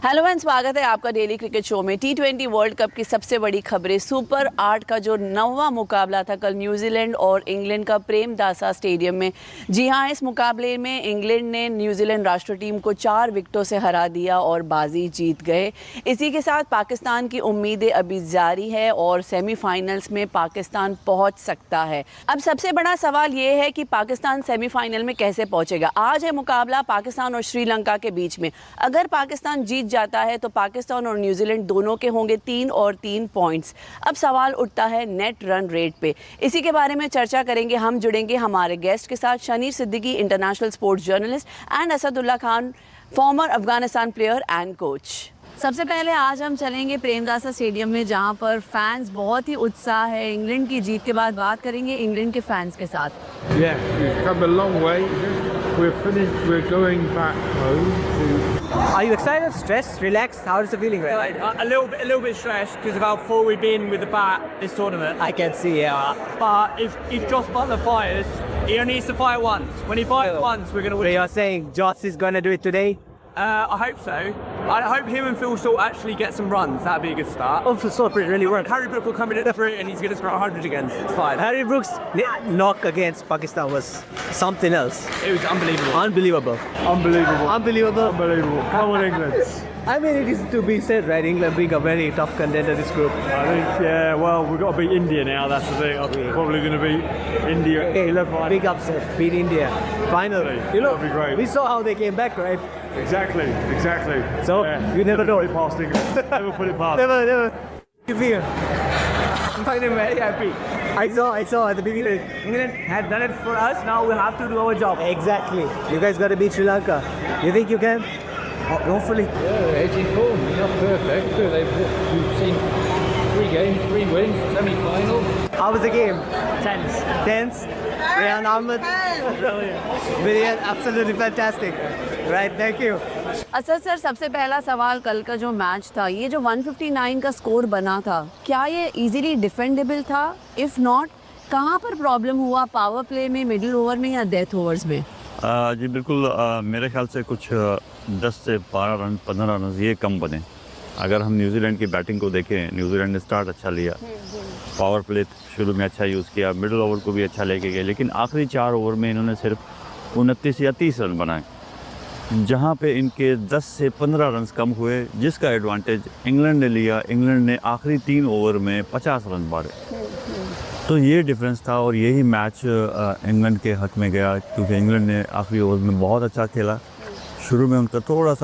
Hello and स्वागत है आपका डेली क्रिकेट शो में। T20 वर्ल्ड कप की सबसे बड़ी खबरें। सुपर 8 का जो 9वां मुकाबला था कल न्यूजीलैंड और इंग्लैंड का प्रेमदासा स्टेडियम में। जी हां, इस मुकाबले में इंग्लैंड ने न्यूजीलैंड राष्ट्र टीम को 4 विकेटों से हरा दिया और बाजी जीत गए। इसी के साथ पाकिस्तान की उम्मीदें अभी जारी है और सेमीफाइनल्स में पाकिस्तान पहुँच सकता है। अब सबसे बड़ा सवाल ये है कि पाकिस्तान सेमीफाइनल में कैसे पहुँचेगा। आज है मुकाबला पाकिस्तान और श्रीलंका के बीच में। अगर पाकिस्तान जीत जाता है तो पाकिस्तान और न्यूजीलैंड दोनों के होंगे 3 और 3 पॉइंट्स। अब सवाल उठता है नेट रन रेट पे। इसी के बारे में चर्चा करेंगे। हम जुड़ेंगे हमारे गेस्ट के साथ, Shaneer Siddiqui, international sports journalist, and Asadullah Khan, former Afghanistan player and coach. सबसे पहले आज हम चलेंगे प्रेमदासा स्टेडियम में, जहां पर फैंस बहुत ही उत्साह है। इंग्लैंड की जीत के बाद बात करेंगे इंग्लैंड के फैंस के साथ। Yes, we've come a long way. We're finished. We're going back home to. Are you excited, stressed, relaxed? How is the feeling right now? A little bit stressed because of how far we've been with the bat this tournament. I can see, yeah. But if Joss Butler fires, he only needs to fire once. When he fires once, we're going to So win. you're saying Joss is going to do it today? I hope so. I hope him and Phil Salt actually get some runs. That'd be a good start. Oh, for so it really worked. Harry Brook will come in at the free and he's going to score 100 again. It's fine. Harry Brooks' knock against Pakistan was something else. It was unbelievable. Unbelievable. Unbelievable. Unbelievable. Unbelievable. Come on, England. I mean, it is to be said, right? England being a very tough contender this group. I think, yeah, well, we've got to beat India now. That's the thing. I'm probably going to beat India. Okay, 11-5. big upset. Beat India. Finally. You know, That'd be great. we saw how they came back, right? Exactly. Exactly. So, you never know. Put it past England. Never put it past. Never. You feel? I'm finally very happy. I saw at the beginning. England had done it for us. Now we have to do our job. Exactly. You guys got to beat Sri Lanka. You think you can? Hopefully. Yeah, edgy form, not perfect, but we've seen 3 games, 3 wins, semi-final. How was the game? Tense. Tense? Rehan Ahmed? Brilliant, absolutely fantastic. Right, thank you. Asad sir, सबसे पहला सवाल, कल का जो match था, ये जो 159 का स्कोर बना था, क्या ये इजीली डिफेंडेबल था? इफ़ नॉट, कहाँ पर प्रॉब्लम हुआ? पावर प्ले में, मिडिल ओवर में, या डेथ ओवर्स में? जी बिल्कुल, मेरे ख्याल से कुछ 10 से 12 रन, 15 रन ये कम बने। अगर हम न्यूजीलैंड की बैटिंग को देखें, न्यूजीलैंड ने स्टार्ट अच्छा लिया, पावर प्ले शुरू में अच्छा यूज़ किया, मिडिल ओवर को भी अच्छा लेके गए, लेकिन आखिरी 4 ओवर में इन्होंने सिर्फ 29 या 30 रन बनाए, जहां पे इनके 10 से 15 रन कम हुए, जिसका एडवांटेज इंग्लैंड ने लिया। इंग्लैंड ने आखिरी 3 ओवर में 50 रन मारे, तो ये डिफरेंस था और यही मैच इंग्लैंड के हक में गया, क्योंकि इंग्लैंड ने आखिरी ओवर में बहुत अच्छा खेला। शुरू में उनका थोड़ा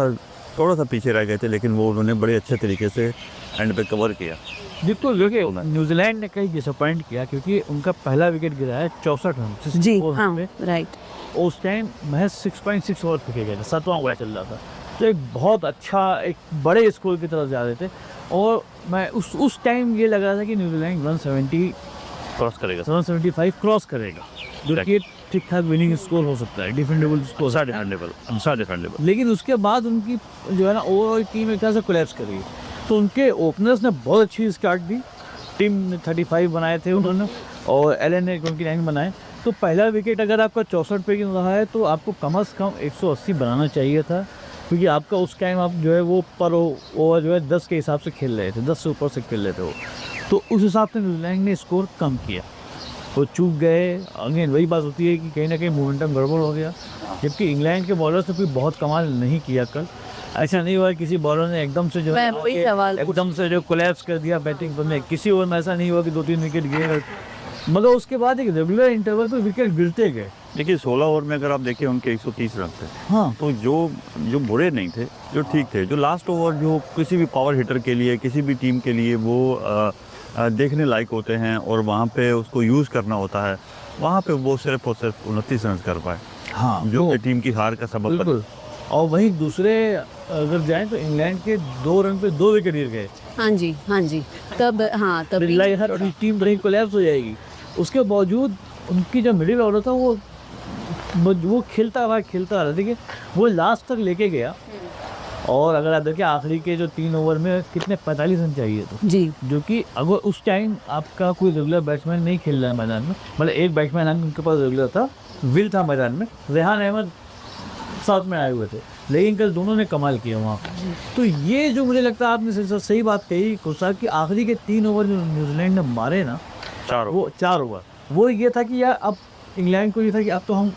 सा पीछे रह गए थे, लेकिन वो उन्होंने बड़े अच्छे तरीके से एंड पे कवर किया। बिल्कुल, देखिए न्यूजीलैंड ने कहीं डिसअपॉइंट किया क्योंकि उनका पहला विकेट गिरा है 64 रन जी हाँ, राइट। उस टाइम महज 6.6 ओवर फेंके गए थे, 7वां ओवर चल रहा था, तो एक बहुत अच्छा, एक बड़े स्कोर की तरफ जा रहे थे। और मैं उस टाइम ये लग रहा था कि न्यूजीलैंड 170 क्रॉस करेगा, 175 क्रॉस करेगा, जो कि ठीक ठाक विनिंग स्कोर हो सकता है, डिफेंडेबल स्कोर, डिफेंडेबल। लेकिन उसके बाद उनकी जो है ना ओवरऑल टीम एक तरह से कोलैप्स कर गई। तो उनके ओपनर्स ने बहुत अच्छी स्टार्ट दी, टीम ने 35 बनाए थे उन्होंने, और एलन ने 29 बनाए। तो पहला विकेट अगर आपका 64 पे गिर रहा है तो आपको कम से कम 180 बनाना चाहिए था, क्योंकि आपका उस टाइम आप जो है वो पर ओवर जो है 10 के हिसाब से खेल रहे थे, 10 से ऊपर से खेल रहे थे वो। तो उस हिसाब से न्यूजीलैंड ने स्कोर कम किया, वो चूक गए। अगेन वही बात होती है कि कहीं ना कहीं मोमेंटम गड़बड़ हो गया, जबकि इंग्लैंड के बॉलर से कोई बहुत कमाल नहीं किया कल। ऐसा नहीं हुआ किसी बॉलर ने एकदम से जो एकदम से जो कोलैप्स कर दिया बैटिंग पर। किसी ओवर में ऐसा नहीं हुआ कि 2-3 विकेट गिरे, मगर उसके बाद एक रेगुलर इंटरवल पर विकेट गिरते गए। देखिए 16 ओवर में अगर आप देखिए उनके 130 रन थे। हाँ, तो जो बुरे नहीं थे, जो ठीक थे, जो लास्ट ओवर जो किसी भी पावर हिटर के लिए, किसी भी टीम के लिए वो देखने लायक होते हैं और वहाँ पे उसको यूज़ करना होता है, वहाँ पे वो सिर्फ और सिर्फ 29 रन कर पाए। हाँ, जो टीम की हार का सबब बिल्कुल। और वहीं दूसरे अगर जाएं तो इंग्लैंड के 2 रन पे 2 विकेट गिर गए। हाँ जी, तब और टीम बड़ी कोलैप्स हो जाएगी। उसके बावजूद उनकी जो मिडिल ऑर्डर था वो खेलता रहा, देखिए वो लास्ट तक लेके गया। और अगर आप देखिए आखिरी के जो 3 ओवर में कितने 45 रन चाहिए थे जी, जो कि अगर उस टाइम आपका कोई रेगुलर बैट्समैन नहीं खेल रहा है मैदान में, मतलब एक बैट्समैन उनके पास रेगुलर था, विल था मैदान में, रेहान अहमद साथ में आए हुए थे, लेकिन कल दोनों ने कमाल किया वहाँ। तो ये जो मुझे लगता है आपने सही बात कही कुशा कि आखिरी के 3 ओवर जो न्यूजीलैंड ने मारे ना, 4 ओवर वो ये था कि यार अब इंग्लैंड को ये था कि अब तो हम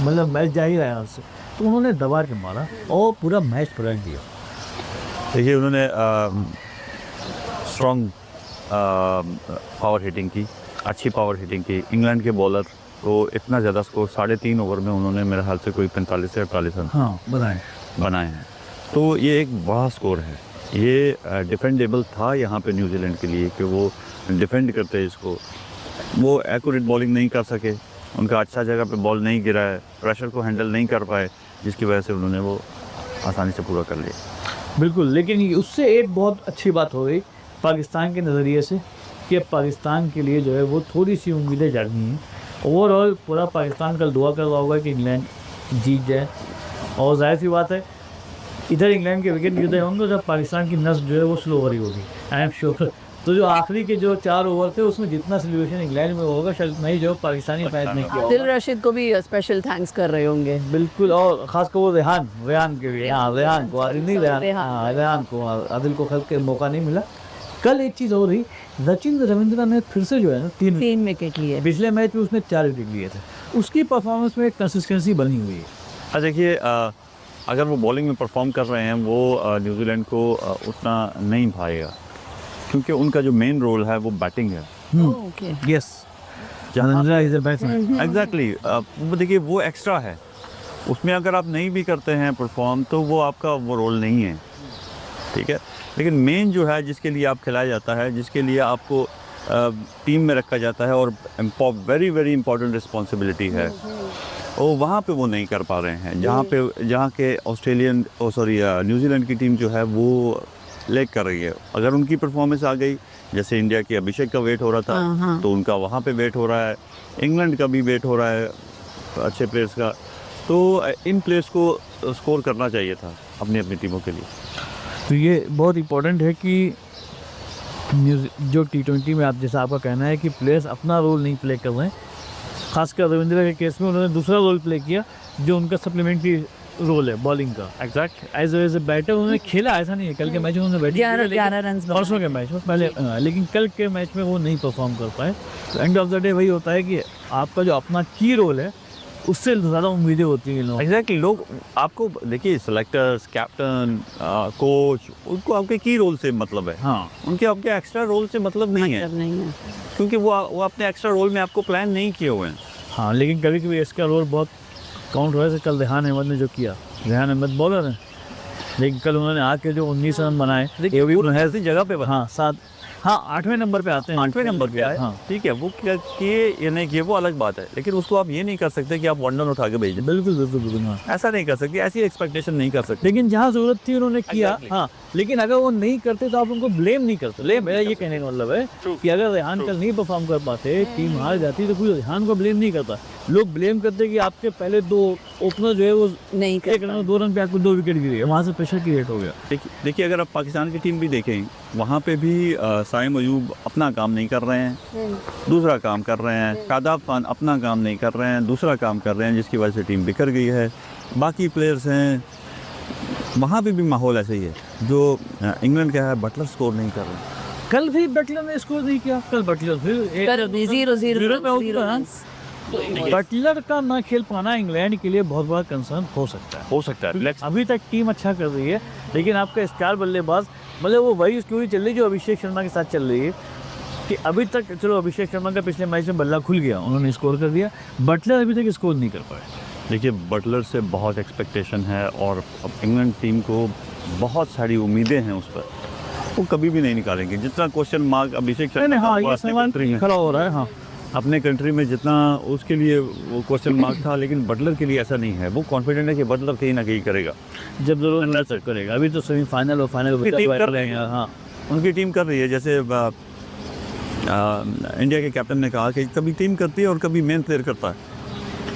मतलब मैच जा ही रहे हैं उससे, तो उन्होंने दबा के मारा और पूरा मैच पलट दिया। देखिए उन्होंने स्ट्रॉन्ग पावर हिटिंग की, अच्छी पावर हिटिंग की। इंग्लैंड के बॉलर को इतना ज़्यादा स्कोर 3.5 ओवर में उन्होंने मेरे ख्याल से कोई 45 से 48 रन हाँ बनाए हैं। तो ये एक बड़ा स्कोर है, ये डिफेंडेबल था यहाँ पे न्यूजीलैंड के लिए कि वो डिफेंड करते इसको। वो एक्यूरेट बॉलिंग नहीं कर सके, उनका अच्छा जगह पे बॉल नहीं गिरा है, प्रेशर को हैंडल नहीं कर पाए, जिसकी वजह से उन्होंने वो आसानी से पूरा कर लिया। बिल्कुल, लेकिन उससे एक बहुत अच्छी बात हो गई पाकिस्तान के नज़रिए से कि अब पाकिस्तान के लिए जो है वो थोड़ी सी उम्मीदें जागनी हैं। ओवरऑल पूरा पाकिस्तान कल दुआ कर रहा होगा कि इंग्लैंड जीत जाए, और जाहिर सी बात है इधर इंग्लैंड के विकेट गिरते होंगे जब पाकिस्तान की नस जो है वो स्लो हो रही होगी, आई एम श्योर। तो जो आखिरी के जो 4 ओवर थे उसमें जितना सेलिब्रेशन इंग्लैंड में होगा शायद नहीं जो पाकिस्तानी फैंस ने किया दिल रशीद को भी स्पेशल थैंक्स कर रहे होंगे। बिल्कुल, और खासकर वो रेहान के लिए, रेहान को आदिल को खेल के मौका नहीं मिला। कल एक चीज़ हो रही, सचिन रविंद्र ने फिर से जो है ना 3 विकेट लिए। पिछले मैच में उसने 4 विकेट लिए थे, उसकी परफॉर्मेंस में कंसिस्टेंसी बनी हुई है। अच्छा देखिए, अगर वो बॉलिंग में परफॉर्म कर रहे हैं वो न्यूजीलैंड को उतना नहीं भाएगा, क्योंकि उनका जो मेन रोल है वो बैटिंग है। Yes, Ravindra is the batsman. Exactly, वो देखिए वो एक्स्ट्रा है, उसमें अगर आप नहीं भी करते हैं परफॉर्म तो वो आपका वो रोल नहीं है, ठीक है। लेकिन मेन जो है जिसके लिए आप खिलाया जाता है, जिसके लिए आपको टीम में रखा जाता है और वेरी वेरी इंपॉर्टेंट रिस्पॉन्सिबिलिटी है, और वहाँ पे वो नहीं कर पा रहे हैं। जहाँ के न्यूजीलैंड की टीम जो है वो लेग कर रही है। अगर उनकी परफॉर्मेंस आ गई, जैसे इंडिया की अभिषेक का वेट हो रहा था तो उनका वहाँ पे वेट हो रहा है, इंग्लैंड का भी वेट हो रहा है अच्छे प्लेयर्स का, तो इन प्लेयर्स को स्कोर करना चाहिए था अपनी अपनी टीमों के लिए। तो ये बहुत इम्पोर्टेंट है कि जो T20 में आप जैसा आपका कहना है कि प्लेयर्स अपना रोल नहीं प्ले कर रहे हैं, खासकर रविंद्र के केस में उन्होंने दूसरा रोल प्ले किया जो उनका सप्लीमेंट्री रोल है बॉलिंग का। एग्जैक्ट एज ए बैटर उन्होंने खेला, ऐसा नहीं है कल के मैच में उन्होंने 11 रन परसों के मैच में पहले, लेकिन कल के मैच में वो नहीं परफॉर्म कर पाए। तो एंड ऑफ द डे वही होता है कि आपका जो अपना की रोल है उससे ज़्यादा उम्मीदें होती हैं। एग्जैक्टली, लोग आपको देखिए सेलेक्टर्स, कैप्टन, कोच, उनको आपके की रोल से मतलब है, हाँ, उनके आपके एक्स्ट्रा रोल से मतलब नहीं है, क्योंकि वो अपने एक्स्ट्रा रोल में आपको प्लान नहीं किए हुए हैं। हाँ, लेकिन कभी कभी इसका रोल बहुत काउंट हुआ है। कल रेहान अहमद ने जो किया, रेहान अहमद बॉलर है, लेकिन कल उन्होंने आके जो 19 रन बनाए, ये भी ऐसी जगह पे हाँ 8वें नंबर पे आते हैं, 8वें नंबर पे आए, हाँ ठीक है, वो क्या किए या नहीं किए वो अलग बात है, लेकिन उसको आप ये नहीं कर सकते कि आप 1 रन उठा के भेज दें। बिल्कुल हाँ, ऐसा नहीं कर सकते, ऐसी एक्सपेक्टेशन नहीं कर सकते। लेकिन जहाँ जरूरत थी उन्होंने किया। हाँ, लेकिन अगर वो नहीं करते तो आप उनको ब्लेम नहीं करते। मेरा ये कहने का मतलब है कि अगर रेहान कल नहीं परफॉर्म कर पाते, टीम हार जाती, तो कोई रेहान को ब्लेम नहीं करता। लोग ब्लेम करते कि आपके पहले 2 ओपनर जो है वो नहीं 1 रन 2 रन पे आपको 2 विकेट गिरे, वहाँ से प्रेशर क्रिएट हो गया। देखिए अगर आप पाकिस्तान की टीम भी देखें, वहाँ पे भी साइम अयूब अपना काम नहीं कर रहे हैं, दूसरा काम कर रहे हैं। शादाब खान अपना काम नहीं कर रहे हैं, दूसरा काम कर रहे हैं, जिसकी वजह से टीम बिखर गई है। बाकी प्लेयर्स हैं, वहाँ पे भी माहौल ऐसे ही है। जो इंग्लैंड का है, बटलर स्कोर नहीं कर रहे। कल भी बटलर ने स्कोर नहीं किया, कल बटलर फिर 0-0 बटलर का ना खेल पाना इंग्लैंड के लिए बहुत बड़ा कंसर्न हो सकता है। अभी तक टीम अच्छा कर रही है, लेकिन आपका स्टार बल्लेबाज मतलब वो वही स्टोरी चल रही है जो अभिषेक शर्मा के साथ चल रही है कि अभी तक चलो अभिषेक शर्मा का पिछले मैच में बल्ला खुल गया, उन्होंने स्कोर कर दिया, बटलर अभी तक स्कोर नहीं कर पाए। देखिए बटलर से बहुत एक्सपेक्टेशन है और अब इंग्लैंड टीम को बहुत सारी उम्मीदें हैं उस पर, वो कभी भी नहीं निकालेंगे। जितना क्वेश्चन मार्क अभिषेक शर्मा खड़ा हो रहा है, हाँ, अपने कंट्री में जितना उसके लिए वो क्वेश्चन मार्क था, लेकिन बटलर के लिए ऐसा नहीं है। वो कॉन्फिडेंट है कि बटलर कहीं ना कहीं करेगा, जब जरूरत करेगा। अभी तो सेमीफाइनल और फाइनल कर रहे हैं, हाँ, उनकी टीम कर रही है। जैसे इंडिया के कैप्टन ने कहा कि कभी टीम करती है और कभी मेन प्लेयर करता है,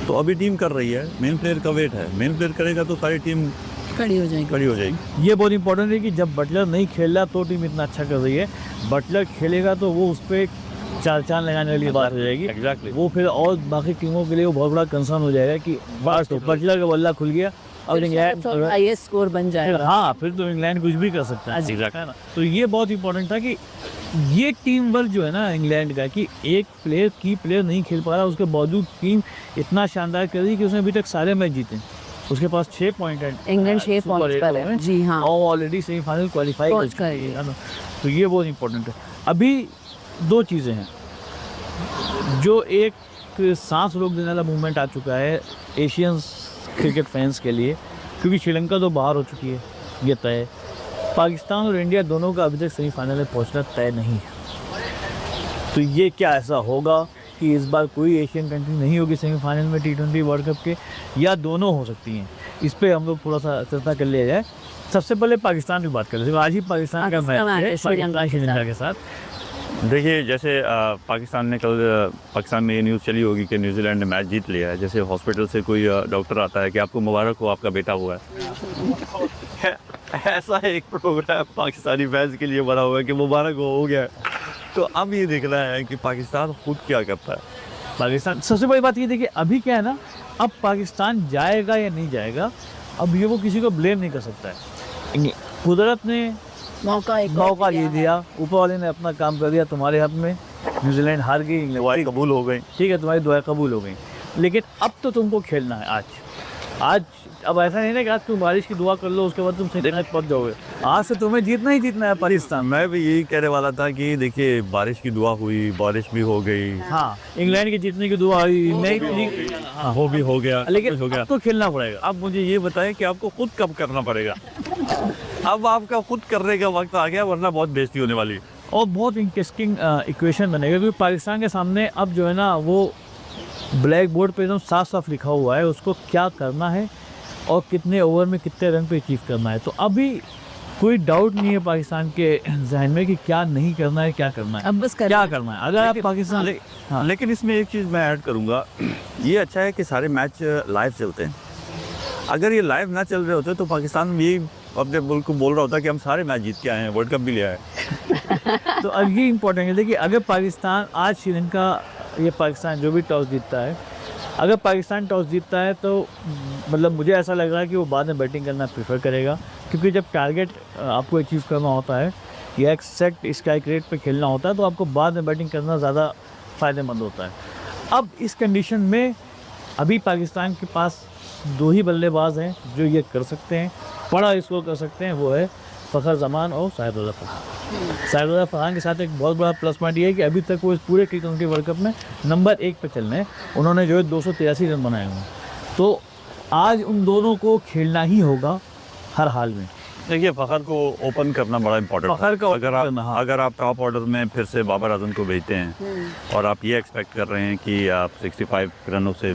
तो अभी टीम कर रही है, मेन प्लेयर का वेट है। मेन प्लेयर करेगा तो सारी टीम खड़ी हो जाएगी। ये बहुत इंपॉर्टेंट है कि जब बटलर नहीं खेल रहा तो टीम इतना अच्छा कर रही है, बटलर खेलेगा तो वो उस पर चार चांद लगाने वाली बात हो जाएगी। Exactly. वो फिर और बाकी टीमों के लिए वो बहुत बड़ा कंसर्न हो जाएगा कि बस तो बचला का बल्ला खुल गया और इंग्लैंड हाईएस्ट स्कोर बन जाएगा। हाँ फिर तो इंग्लैंड कुछ भी कर सकता है। Exactly. है ना? तो ये बहुत इंपॉर्टेंट था कि ये टीम वर्क जो है ना इंग्लैंड का, कि एक प्लेयर नहीं खेल पा रहा, उसके बावजूद टीम इतना शानदार कर रही कि उसने अभी तक सारे मैच जीते। उसके पास 6 पॉइंट है, इंग्लैंड 6 पॉइंट्स पर है। जी हाँ, और ऑलरेडी सेमीफाइनल क्वालिफाई पहुंच कर गई चुकी है ना। तो ये बहुत इंपॉर्टेंट है। अभी 2 चीज़ें हैं जो एक सांस रोक देने वाला मूवमेंट आ चुका है एशियन क्रिकेट फैंस के लिए, क्योंकि श्रीलंका तो बाहर हो चुकी है, ये तय है। पाकिस्तान और इंडिया दोनों का अभी तक सेमीफाइनल में पहुंचना तय नहीं है। तो ये क्या ऐसा होगा कि इस बार कोई एशियन कंट्री नहीं होगी सेमीफाइनल में T20 वर्ल्ड कप के, या दोनों हो सकती हैं? इस पे हम लोग थोड़ा सा चर्चा कर लिया जाए। सबसे पहले पाकिस्तान की बात कर लेते हैं। आज ही पाकिस्तान का मैच है श्रीलंका के साथ। देखिए, जैसे पाकिस्तान में ये न्यूज़ चली होगी कि न्यूजीलैंड ने मैच जीत लिया है। जैसे हॉस्पिटल से कोई डॉक्टर आता है कि आपको मुबारक हो, आपका बेटा हुआ है। ऐसा एक प्रोग्राम पाकिस्तानी फैंस के लिए बना हुआ है कि मुबारक हो गया। तो अब ये देखना है कि पाकिस्तान खुद क्या करता है। पाकिस्तान सबसे बड़ी बात ये देखिए, अभी क्या है ना, अब पाकिस्तान जाएगा या नहीं जाएगा, अब ये वो किसी को ब्लेम नहीं कर सकता है। कुदरत ने मौका ये दिया, ऊपर वाले ने अपना काम कर दिया तुम्हारे हाथ में। न्यूजीलैंड हार गई, दुआएं कबूल हो गई, ठीक है, तुम्हारी दुआएं कबूल हो गई, लेकिन अब तो तुमको खेलना है आज। अब ऐसा नहीं ना कि आज तुम बारिश की दुआ कर लो उसके बाद तुम सेमीफाइनल पहुंच जाओगे। आज से तुम्हें जीतना ही जीतना है पाकिस्तान। मैं भी यही कहने वाला था कि देखिए, बारिश की दुआ हुई, बारिश भी हो गई। हाँ, इंग्लैंड की जीतने की दुआ हुई, हाँ, वो भी हो गया, लेकिन हो गया। अब तो खेलना पड़ेगा। अब मुझे ये बताएं कि आपको खुद कब करना पड़ेगा। अब आपका खुद करने का वक्त आ गया, वरना बहुत बेइज्जती होने वाली है। और बहुत इंटरेस्टिंग इक्वेशन बनेगा, क्योंकि पाकिस्तान के सामने अब जो है ना वो ब्लैक बोर्ड पे एकदम साफ साफ लिखा हुआ है उसको क्या करना है और कितने ओवर में कितने रन पे अचीव करना है। तो अभी कोई डाउट नहीं है पाकिस्तान के जहन में कि क्या नहीं करना है, क्या करना है, अब बस क्या करना है। अगर आप पाकिस्तान लेकिन इसमें एक चीज़ मैं ऐड करूँगा, ये अच्छा है कि सारे मैच लाइव चलते हैं। अगर ये लाइव ना चल रहे होते तो पाकिस्तान भी अपने मुल्क को बोल रहा होता कि हम सारे मैच जीत के आए हैं, वर्ल्ड कप भी लिया है। तो अब ये इम्पोर्टेंट है। देखिए, अगर पाकिस्तान आज श्रीलंका, ये पाकिस्तान जो भी टॉस जीतता है, अगर पाकिस्तान टॉस जीतता है तो मतलब मुझे ऐसा लग रहा है कि वो बाद में बैटिंग करना प्रेफर करेगा, क्योंकि जब टारगेट आपको अचीव करना होता है या एक सेट स्ट्राइक रेट पे खेलना होता है तो आपको बाद में बैटिंग करना ज़्यादा फ़ायदेमंद होता है। अब इस कंडीशन में अभी पाकिस्तान के पास 2 ही बल्लेबाज हैं जो ये कर सकते हैं, बड़ा स्कोर कर सकते हैं, वो है फ़खर जमान और शाहिद फरहान के साथ एक बहुत बड़ा प्लस पॉइंट ये है कि अभी तक वो इस पूरे T20 वर्ल्ड कप में नंबर 1 पे चल रहे हैं। उन्होंने जो है 283 रन बनाए हुए हैं। तो आज उन दोनों को खेलना ही होगा हर हाल में। देखिए, फ़खर को ओपन करना बड़ा इंपॉर्टेंट है। फ़खर को अगर आप टॉप ऑर्डर में फिर से बाबर आजम को भेजते हैं और आप ये एक्सपेक्ट कर रहे हैं कि आप 65 रनों से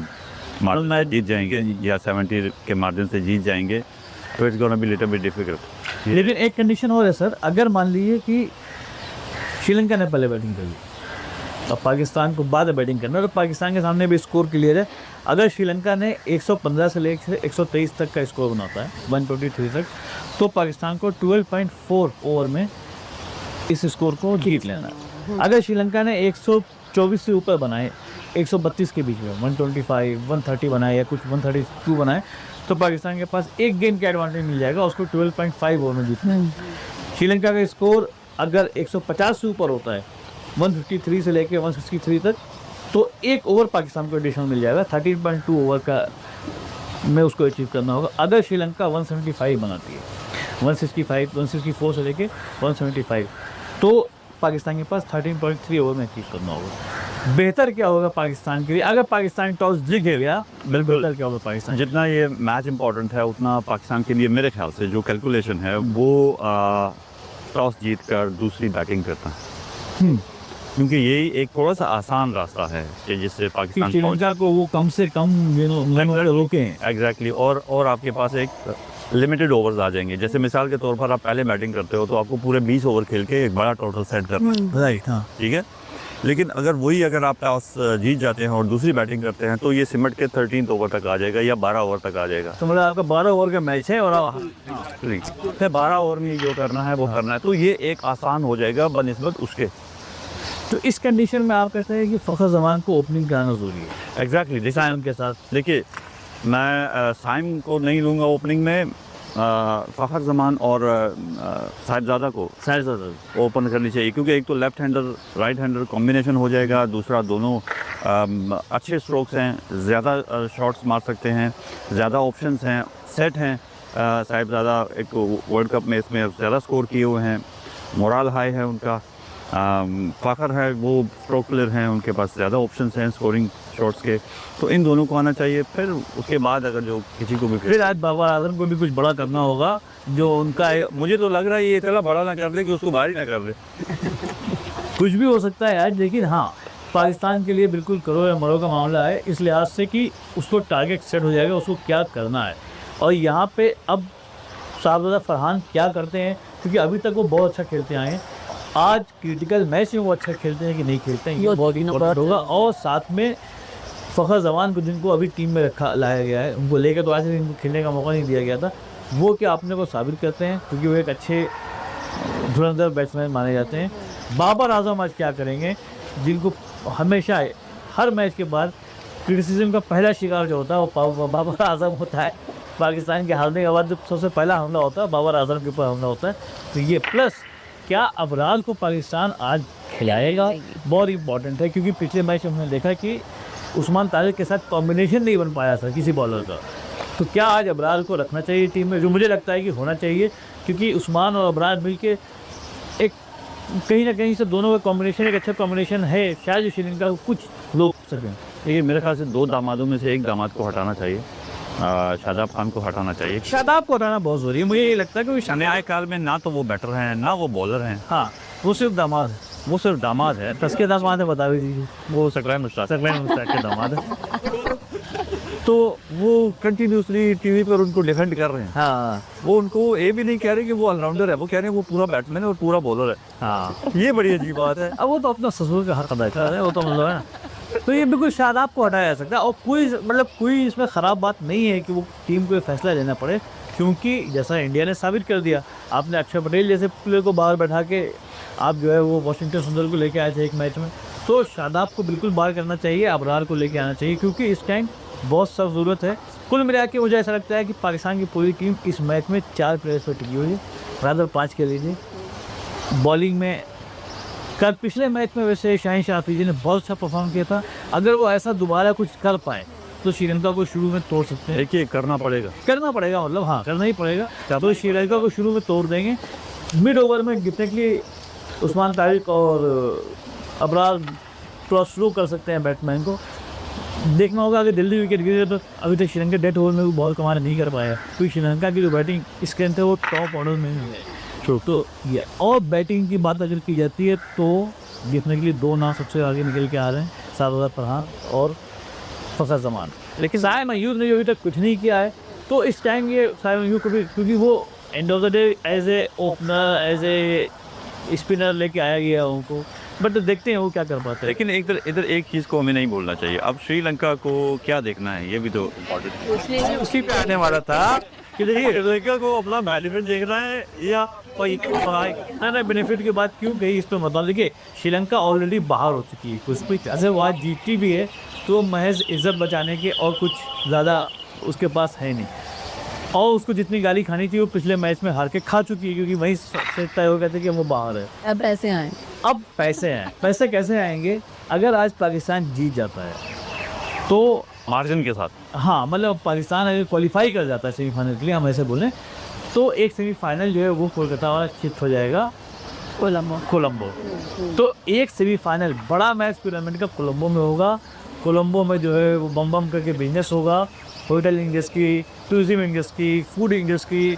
मैच जीत जाएंगे या 70 के मार्जिन से जीत जाएंगे, तो it's gonna be little bit difficult. लेकिन एक कंडीशन और है सर, अगर मान लीजिए कि श्रीलंका ने पहले बैटिंग कर ली और पाकिस्तान को बाद में बैटिंग करना, तो पाकिस्तान के सामने भी स्कोर क्लियर है। अगर श्रीलंका ने 115 से लेकर 123 तक का स्कोर बनाता है, 123 तक, तो पाकिस्तान को 12.4 ओवर में इस स्कोर को जीत लेना है। अगर श्रीलंका ने 124 से ऊपर बनाए, 132 के बीच में 125, 130 बनाए या कुछ 132 बनाए, तो पाकिस्तान के पास एक गेम का एडवांटेज मिल जाएगा, उसको 12.5 ओवर में जीतना है। श्रीलंका का स्कोर अगर 150 से ऊपर होता है, 153 से लेकर 163 तक, तो एक ओवर पाकिस्तान को एडिशनल मिल जाएगा, 13.2 ओवर का में उसको अचीव करना होगा। अगर श्रीलंका 175 बनाती है, 164 से लेके 175, तो पाकिस्तान के पास 13.3 ओवर में अचीव करना होगा। बेहतर क्या होगा पाकिस्तान के लिए अगर पाकिस्तान टॉस जीत गया? बिल्कुल, बेहतर क्या होगा पाकिस्तान? जितना ये मैच इंपॉर्टेंट है उतना पाकिस्तान के लिए मेरे ख्याल से जो कैलकुलेशन है वो टॉस जीत कर दूसरी बैटिंग करता है, क्योंकि यही एक थोड़ा सा आसान रास्ता है कि जिससे पाकिस्तान श्रीलंका को वो कम से कम रोके। एग्जैक्टली, और आपके पास एक लिमिटेड ओवर्स आ जाएंगे। जैसे मिसाल के तौर पर आप पहले बैटिंग करते हो तो आपको पूरे 20 ओवर खेल के एक बड़ा टोटल सेट करना है, राइट, हाँ। ठीक है। लेकिन अगर आप टॉस जीत जाते हैं और दूसरी बैटिंग करते हैं तो ये सिमट के 13 ओवर तक आ जाएगा या 12 ओवर तक आ जाएगा। तो मतलब आपका 12 ओवर का मैच है और आप फिर 12 ओवर में जो करना है वो करना है, तो ये एक आसान हो जाएगा बनिस्बत उसके। तो इस कंडीशन में आप कहते हैं कि फ़खर जमान को ओपनिंग कराना ज़रूरी है एग्जैक्टली जैसा है उनके साथ। देखिए मैं साइम को नहीं लूँगा ओपनिंग में, फ़खर जमान और साहिबजादा को साहिबजादा ओपन करनी चाहिए, क्योंकि एक तो left hander right hander combination हो जाएगा, दूसरा दोनों अच्छे स्ट्रोक्स हैं, ज़्यादा शॉट्स मार सकते हैं, ज़्यादा ऑप्शंस हैं, सेट हैं। साहिबजादा एक वर्ल्ड कप में इसमें ज़्यादा स्कोर किए हुए हैं, मोरल हाई है उनका। फ़खर है वो स्ट्रोक प्लेयर हैं, उनके पास ज़्यादा ऑप्शंस हैं स्कोरिंग शॉट्स के, तो इन दोनों को आना चाहिए। फिर उसके बाद अगर जो किसी को भी फिर आज बाबर आजम को भी कुछ बड़ा करना होगा, जो उनका मुझे तो लग रहा है ये इतना बड़ा ना कर दे कि उसको बाहर ही ना कर दे। कुछ भी हो सकता है आज, लेकिन हाँ पाकिस्तान के लिए बिल्कुल करो या मरो का मामला है, इस लिहाज से कि उसको टारगेट सेट हो जाएगा, उसको क्या करना है। और यहाँ पे अब साहिबजादा फरहान क्या करते हैं, क्योंकि अभी तक वो बहुत अच्छा खेलते आए हैं, आज क्रिटिकल मैच में वो अच्छा खेलते हैं कि नहीं खेलते हैं ये बहुत इम्पोर्टेंट होगा। और साथ में फ़खर जमान को जिनको अभी टीम में लाया गया है, उनको लेकर तो आज इनको खेलने का मौका नहीं दिया गया था, वो क्या अपने को साबित करते हैं, क्योंकि वो एक अच्छे धुरंधर बैट्समैन माने जाते हैं। बाबर आजम आज क्या करेंगे, जिनको हमेशा हर मैच के बाद क्रिटिसिज्म का पहला शिकार जो होता है वो बाबर आजम होता है। पाकिस्तान के हारने के बाद जब सबसे पहला हमला होता है बाबर आजम के ऊपर हमला होता है। तो ये प्लस क्या अबरार को पाकिस्तान आज खिलाएगा, बहुत इंपॉर्टेंट है, क्योंकि पिछले मैच में हमने देखा कि उस्मान तारिक के साथ कॉम्बिनेशन नहीं बन पाया था किसी बॉलर का। तो क्या आज अबरार को रखना चाहिए टीम में, जो मुझे लगता है कि होना चाहिए, क्योंकि उस्मान और अबरार मिल के एक कहीं ना कहीं से दोनों का कॉम्बिनेशन एक अच्छा कॉम्बिनेशन है, शायद श्रीलंका को कुछ रोक सकें। ये मेरे ख्याल से दो दामादों में से एक दामाद को हटाना चाहिए, शादाब खान को हटाना चाहिए। शादाब को हटाना बहुत ज़रूरी है, मुझे ये लगता है कि शने आए काल में ना तो वो बैटर हैं ना वो बॉलर हैं, हाँ वो सिर्फ दामाद है, वो सिर्फ दामाद है। तस्के दामाद है, बता भी दीजिए। वो सकलैन मुश्ताक के दामाद है, तो वो कंटिन्यूसली टीवी पर उनको डिफेंड कर रहे हैं। हाँ, वो उनको ये भी नहीं कह रहे कि वो ऑलराउंडर है, वो कह रहे हैं वो पूरा बैट्समैन है और पूरा बॉलर है। हाँ ये बड़ी अजीब बात है। अब वो तो अपना ससुर का हक अदा कर रहे हैं, वो तो मतलब है ना। तो ये बिल्कुल शादाब को हटाया जा सकता है, और कोई इसमें ख़राब बात नहीं है कि वो टीम को फैसला लेना पड़े, क्योंकि जैसा इंडिया ने साबित कर दिया, आपने अक्षर पटेल जैसे प्लेयर को बाहर बैठा के आप जो है वो वाशिंगटन सुंदर को लेके आए थे एक मैच में, तो शादाब को बिल्कुल बाहर करना चाहिए, अबरार को लेके आना चाहिए, क्योंकि इस टाइम बहुत सख्त ज़रूरत है। कुल मिला के मुझे ऐसा लगता है कि पाकिस्तान की पूरी टीम इस मैच में 4 प्लेयर्स पर टिकी हुई है, रादर 5 के लीजिए। बॉलिंग में कल पिछले मैच में वैसे शाहीन शाह अफरीदी ने बहुत अच्छा परफॉर्म किया था, अगर वो ऐसा दोबारा कुछ कर पाए तो श्रीलंका को शुरू में तोड़ सकते हैं। देखिए करना पड़ेगा मतलब हाँ करना ही पड़ेगा, तो श्रीलंका को शुरू में तोड़ देंगे। मिड ओवर में डेफिनेटली उस्मान तारिक और अबरार थोड़ा स्लो कर सकते हैं बैट्समैन को। देखना होगा अगर जल्दी विकेट गिरे तो अभी तक श्रीलंका डेथ ओवर में वो बॉल कमाना नहीं कर पाया, क्योंकि श्रीलंका की जो बैटिंग स्ट्रेंथ है वो टॉप ऑर्डर में है। तो ये और बैटिंग की बात अगर की जाती है तो देखने के लिए 2 नाम सबसे आगे निकल के आ रहे हैं, साहिबजादा फरहान और फ़खर जमान। लेकिन साहिब अयूब ने जो अभी तक कुछ नहीं किया है, तो इस टाइम ये साहिब अयूब को भी, क्योंकि वो end of the day as a opener as a spinner लेके आया गया उनको, बट देखते हैं वो क्या कर पाते हैं। लेकिन इधर एक चीज़ को हमें नहीं बोलना चाहिए, अब श्रीलंका को क्या देखना है ये भी तो इम्पोर्टेंट उसी पे आने वाला था कि देखिए श्रीलंका को अपना बेनिफिट देखना है या कोई ना बेनिफिट की बात क्यों कही इस पर मतलब। देखिए श्रीलंका ऑलरेडी बाहर हो चुकी है, कुछ अगर वो आज जीती भी है तो महज इज्जत बचाने के और कुछ ज़्यादा उसके पास है नहीं, और उसको जितनी गाली खानी थी वो पिछले मैच में हार के खा चुकी है, क्योंकि वहीं से तय हो गए थे कि वो बाहर है। अब पैसे आए, अब पैसे हैं, पैसे कैसे आएंगे अगर आज पाकिस्तान जीत जाता है तो मार्जिन के साथ। हाँ मतलब पाकिस्तान अगर क्वालिफाई कर जाता है सेमीफाइनल के लिए, हम ऐसे बोलें तो एक सेमीफाइनल जो है वो कोलकाता वाला शिफ्ट हो जाएगा कोलंबो। तो एक सेमीफाइनल बड़ा मैच टूर्नामेंट का कोलंबो में होगा। कोलंबो में जो है वो बम करके बिजनेस होगा, hotel industry, tourism industry, food industry,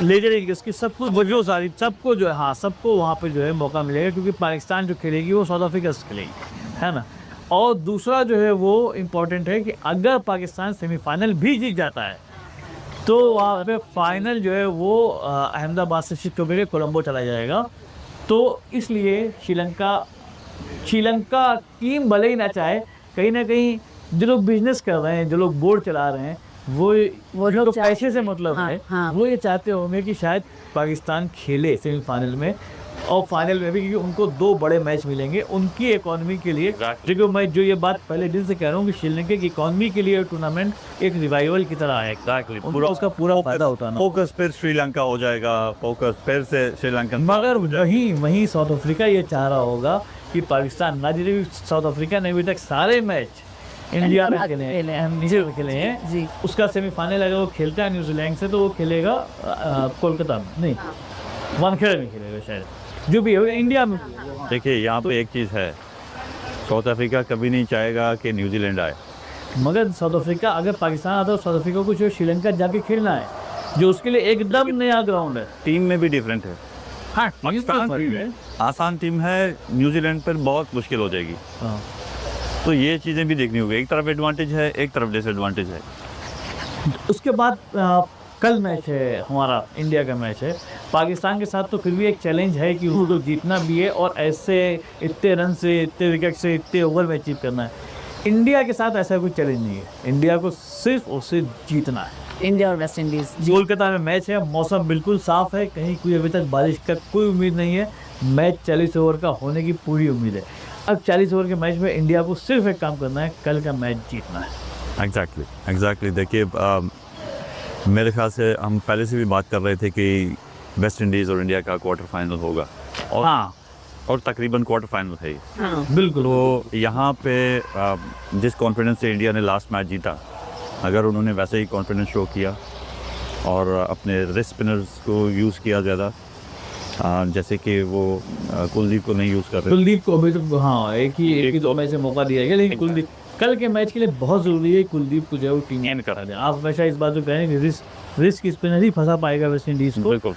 leisure industry, सब कुछ वजह सारी सबको जो है हाँ सबको वहाँ पे जो है मौका मिलेगा, क्योंकि पाकिस्तान जो खेलेगी वो साउथ अफ्रीका से खेलेगी, है ना। और दूसरा जो है वो इम्पॉर्टेंट है कि अगर पाकिस्तान सेमीफाइनल भी जीत जाता है तो वहाँ पे फाइनल जो है वो अहमदाबाद से शिफ्ट होकर कोलंबो चला जाएगा। तो इसलिए श्रीलंका टीम भले ही ना चाहे, कहीं ना कहीं जो लोग बिजनेस कर रहे हैं, जो लोग बोर्ड चला रहे हैं, वो लोग पैसे से मतलब है, वो ये चाहते होंगे कि शायद पाकिस्तान खेले सेमीफाइनल में, और फाइनल में भी, क्योंकि उनको 2 बड़े मैच मिलेंगे उनकी इकोनॉमी के लिए। क्योंकि मैं जो ये बात पहले दिन से कह रहा हूँ कि श्रीलंका की इकोनॉमी के लिए टूर्नामेंट एक रिवाइवल की तरह है। पूरा उसका पूरा फायदा होता है ना। फोकस फिर श्रीलंका हो जाएगा, फोकस फिर से श्रीलंकन। मगर वहीं साउथ अफ्रीका ये चाह रहा होगा कि पाकिस्तान ना जीते। साउथ अफ्रीका ने अभी तक सारे मैच इंडिया में खेले हैं, नीचे खेले हैं जी। उसका सेमीफाइनल अगर वो खेलता है न्यूजीलैंड से तो वो खेलेगा कोलकाता में, नहीं वानखेड़े में खेलेगा शायद, जो भी है इंडिया में। देखिए यहाँ पे एक चीज़ है, साउथ अफ्रीका कभी नहीं चाहेगा कि न्यूजीलैंड आए। मगर साउथ अफ्रीका अगर पाकिस्तान आता है तो साउथ अफ्रीका को जो श्रीलंका जाके खेलना है, जो उसके लिए एकदम नया ग्राउंड है। टीम में भी डिफरेंट है। हाँ, पाकिस्तान आसान टीम है, न्यूजीलैंड पर बहुत मुश्किल हो जाएगी। हाँ। तो ये चीज़ें भी देखनी होगी, एक तरफ एडवांटेज है, एक तरफ डिसएडवांटेज है। उसके बाद कल मैच है हमारा, इंडिया का मैच है पाकिस्तान के साथ। तो फिर भी एक चैलेंज है कि उनको जीतना भी है और ऐसे इतने रन से, इतने विकेट से, इतने ओवर में अचीव करना है। इंडिया के साथ ऐसा कोई चैलेंज नहीं है, इंडिया को सिर्फ और सिर्फ जीतना है। इंडिया और वेस्ट इंडीज। कोलकाता में मैच है, मौसम बिल्कुल साफ है, कहीं कोई अभी तक बारिश का कोई उम्मीद नहीं है। मैच 40 ओवर का होने की पूरी उम्मीद है। अब 40 ओवर के मैच में इंडिया को सिर्फ एक काम करना है, कल का मैच जीतना है। एग्जैक्टली देखिए, मेरे ख्याल से हम पहले से भी बात कर रहे थे कि वेस्ट इंडीज़ और इंडिया का क्वार्टर फाइनल होगा, और हाँ, और तकरीबन क्वार्टर फाइनल है ये। बिल्कुल। तो यहाँ पे जिस कॉन्फिडेंस से इंडिया ने लास्ट मैच जीता, अगर उन्होंने वैसे ही कॉन्फिडेंस शो किया और अपने रिस्ट स्पिनर्स को यूज़ किया ज़्यादा, जैसे कि वो कुलदीप को नहीं यूज़ कर रहे। कुलदीप को अभी तो हाँ एक ही 2 मैच से मौका दिया गया, लेकिन कुलदीप कल के मैच के लिए बहुत ज़रूरी है कुलदीप को जो है वो टीम में करा दें। आप हमेशा इस बात को कहें कि रिस्क स्पिनर ही फंसा पाएगा वेस्ट इंडीज़ को। बिल्कुल,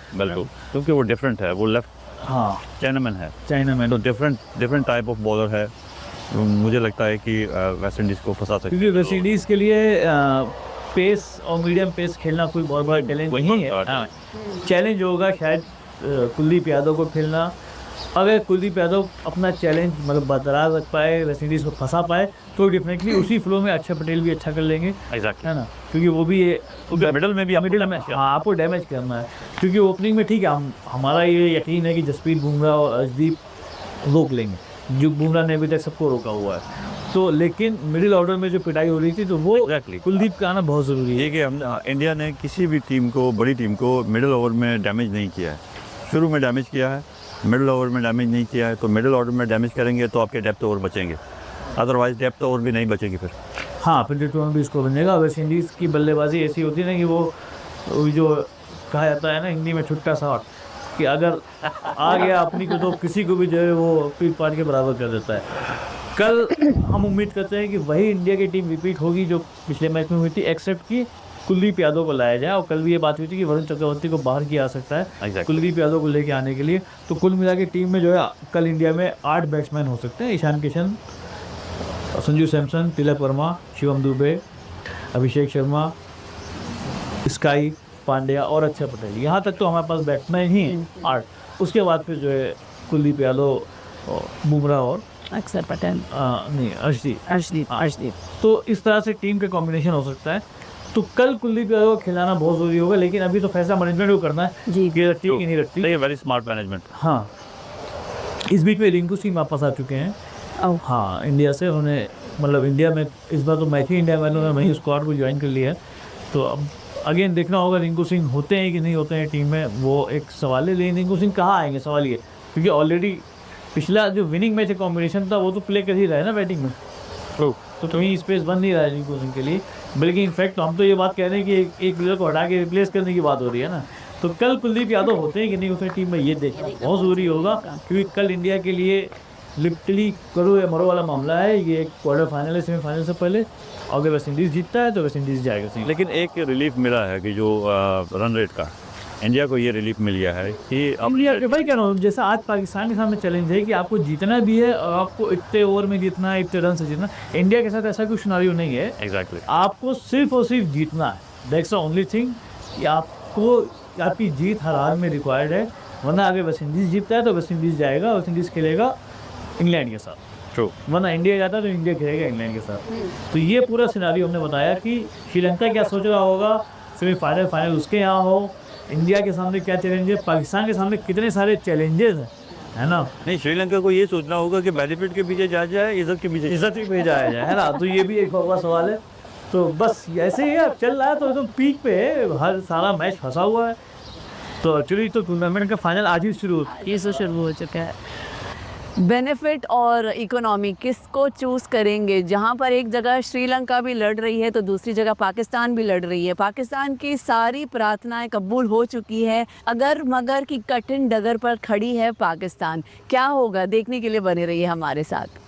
क्योंकि वो डिफरेंट है, वो लेफ्ट हाँ चाइनामैन है, चाइना में। तो डिफरेंट टाइप ऑफ बॉलर है। मुझे लगता है कि वेस्ट इंडीज़ को फंसा सकते। क्योंकि वेस्ट इंडीज़ के लिए पेस और मीडियम पेस खेलना कोई बहुत बड़ा चैलेंज नहीं है। हाँ, चैलेंज होगा शायद कुलदीप यादव को खेलना। अगर कुलदीप यादव अपना चैलेंज मतलब बरकरार रख पाए, वेस्ट इंडीज़ को फंसा पाए, तो डेफिनेटली उसी फ्लो में अक्षर पटेल भी अच्छा कर लेंगे। एग्जैक्टली है ना, क्योंकि वो भी मिडल में भी मिडिल में हाँ आपको डैमेज करना है। क्योंकि ओपनिंग में ठीक है, हमारा ये यकीन है कि जसप्रीत बुमराह और अर्शदीप रोक लेंगे, जो बुमराह ने अभी तक सबको रोका हुआ है। तो लेकिन मिडिल ऑर्डर में जो पिटाई हो रही थी, तो वो कुलदीप का आना बहुत ज़रूरी है। ये कि हम इंडिया ने किसी भी टीम को, बड़ी टीम को मिडिल ओवर में डैमेज नहीं किया है। शुरू में डैमेज किया है, मिडिल ओवर में डैमेज नहीं किया है। तो मिडिल ऑर्डर में डैमेज करेंगे तो आपके डेप्थ ओवर बचेंगे, अदरवाइज डेप्थ ओवर भी नहीं बचेगी फिर। हाँ, फिर टूर्नामेंट भी इसको बनेगा। वेस्ट इंडीज़ की बल्लेबाजी ऐसी होती है ना कि वो जो कहा जाता है ना हिंदी में छुट्टा शॉट, कि अगर आ गया अपनी को तो किसी को भी जो है वो पीट पाट के बराबर कर देता है। कल हम उम्मीद करते हैं कि वही इंडिया की टीम रिपीट होगी जो पिछले मैच में हुई थी, एक्सेप्ट कि कुलदीप यादव को लाया जाए। और कल भी ये बात हुई थी कि वरुण चक्रवर्ती को बाहर किया जा सकता है कुलदीप यादव को लेके आने के लिए। तो कुल मिला के टीम में जो है कल इंडिया में 8 बैट्समैन हो सकते हैं। ईशान किशन, संजू सैमसन, तिलक वर्मा, शिवम दुबे, अभिषेक शर्मा, स्काई, पांड्या और अक्षर पटेल। यहाँ तक तो हमारे पास बैट्समैन ही हैं 8। उसके बाद फिर जो है कुलदीप यादव, बुमराह और अक्षर पटेल नहीं अर्शदीप। तो इस तरह से टीम का कॉम्बिनेशन हो सकता है। तो कल कुलदीप यादव को खिलाना बहुत ज़रूरी होगा, लेकिन अभी तो फैसला मैनेजमेंट को करना है जी कि रखती है कि नहीं रखती। Very smart management. हाँ, इस बीच में रिंकू सिंह वापस आ चुके हैं। हाँ, इंडिया से उन्होंने मतलब इंडिया में इस बार तो मैच ही इंडिया में उन्होंने वहीं स्क्वाड को ज्वाइन कर लिया है। तो अब अगेन देखना होगा रिंकू सिंह होते हैं कि नहीं होते हैं टीम में, वो एक सवाल है। लेकिन रिंकू सिंह कहाँ आएंगे, सवाल ये, क्योंकि ऑलरेडी पिछला जो विनिंग मैच कॉम्बिनेशन था वो तो प्ले कर ही रहा है ना बैटिंग में। तो कहीं स्पेस बन नहीं रहा है रिंकू सिंह के लिए। बल्कि इनफैक्ट हम तो ये बात कह रहे हैं कि एक प्लेयर को हटा के रिप्लेस करने की बात हो रही है ना। तो कल कुलदीप यादव होते हैं कि नहीं होते टीम में, ये देखना बहुत ज़रूरी होगा। क्योंकि कल इंडिया के लिए लिटरली करो या मरो वाला मामला है। ये एक क्वार्टर फाइनल है, सेमीफाइनल से पहले। अगर वेस्ट इंडीज़ जीतता है तो वेस्ट इंडीज़ जाएगा। लेकिन एक रिलीफ मिला है कि जो रन रेट का इंडिया को ये रिलीफ मिल गया है कि अब इंडिया भाई कह रहा हूँ, जैसा आज पाकिस्तान के सामने चैलेंज है कि आपको जीतना भी है और आपको इतने ओवर में जीतना है, इतने रन से जीतना। इंडिया के साथ ऐसा कोई सिनेरियो नहीं है। एग्जैक्टली आपको सिर्फ और सिर्फ जीतना है। दैट्स द ओनली थिंग कि आपको आपकी जीत हर हाल में रिक्वायर्ड है। वरना अगर वेस्ट इंडीज़ जीतता है तो वेस्ट इंडीज़ जाएगा, वेस्ट इंडीज़ खेलेगा इंग्लैंड के साथ। ट्रू। वरना इंडिया जाता है तो इंडिया खेलेगा इंग्लैंड के साथ। तो ये पूरा सिनेरियो हमने बताया कि श्रीलंका क्या सोच रहा होगा, सेमीफाइनल फाइनल उसके यहाँ हो, इंडिया के सामने क्या चैलेंज है, पाकिस्तान के सामने कितने सारे चैलेंजेस हैं है ना। नहीं, श्रीलंका को ये सोचना होगा कि बेनिफिट के पीछे जा जाए, इज्जत के पीछे। इज्जत ही पे जाया जाए, है ना। तो ये भी एक बड़ा सवाल है। तो बस ऐसे ही अब चल रहा है, तो एकदम पीक पे है, हर सारा मैच फंसा हुआ है। तो एक्चुअली तो टूर्नामेंट का फाइनल आज ही शुरू हो चुका है। बेनिफिट और इकोनॉमी किसको चूज़ करेंगे? जहां पर एक जगह श्रीलंका भी लड़ रही है तो दूसरी जगह पाकिस्तान भी लड़ रही है। पाकिस्तान की सारी प्रार्थनाएं कबूल हो चुकी है, अगर मगर की कठिन डगर पर खड़ी है पाकिस्तान। क्या होगा देखने के लिए बने रहिए हमारे साथ।